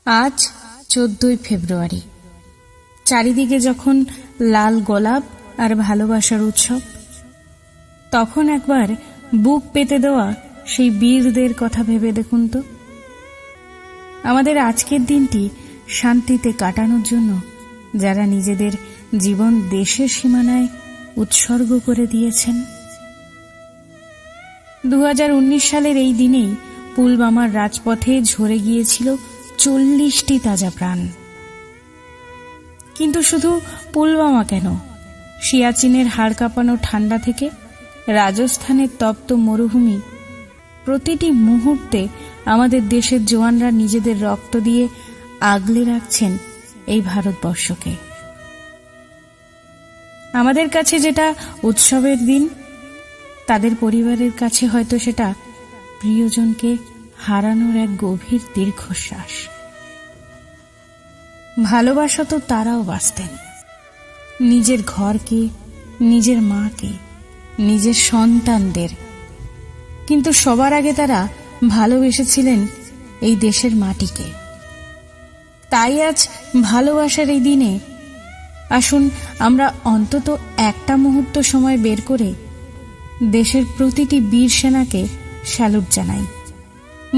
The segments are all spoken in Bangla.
আজ 14ই ফেব্রুয়ারি। চারিদিকে যখন লাল গোলাপ আর ভালোবাসার উৎসব, তখন একবার বুক পেতে দেওয়া সেই বীরদের কথা ভেবে দেখুন তো। আমাদের আজকের দিনটি শান্তিতে কাটানোর জন্য যারা নিজেদের জীবন দেশের সীমানায় উৎসর্গ করে দিয়েছেন। 2019 সালের এই দিনেই পুলওয়ামার রাজপথে ঝরে গিয়েছিল 40টি তাজা প্রাণ। কিন্তু শুধু পুলওয়ামা কেন, সিয়াচিনের হাড় কাঁপানো ঠান্ডা থেকে রাজস্থানের তপ্ত মরুভূমি, প্রতিটি মুহূর্তে আমাদের দেশের জওয়ানরা নিজেদের রক্ত দিয়ে আগলে রাখছেন এই ভারতবর্ষকে। আমাদের কাছে যেটা উৎসবের দিন, তাদের পরিবারের কাছে হয়তো সেটা প্রিয়জনকে হারানোর এক গভীর দীর্ঘশ্বাস। ভালোবাসা তো তারাও বাঁচতেন, নিজের ঘরকে, নিজের মাকে, নিজের সন্তানদের, কিন্তু সবার আগে তারা ভালোবেসেছিলেন এই দেশের মাটিকে। তাই আজ ভালোবাসার এই দিনে আসুন আমরা অন্তত একটা মুহূর্ত সময় বের করে দেশের প্রতিটি বীর সেনাকে স্যালুট জানাই।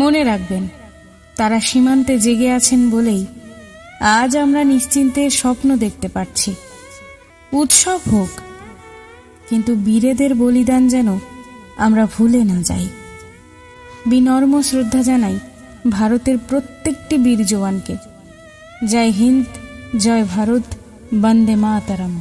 মনে রাখবেন, তারা সীমান্তে জেগে আছেন বলেই আজ আমরা নিশ্চিন্তে স্বপ্ন দেখতে পারছি। উৎসব হোক, কিন্তু বীরেদের বলিদান যেন আমরা ভুলে না যাই। বিনম্র শ্রদ্ধা জানাই ভারতের প্রত্যেকটি বীর জওয়ানকে। জয় হিন্দ, জয় ভারত, বন্দে মাতরম।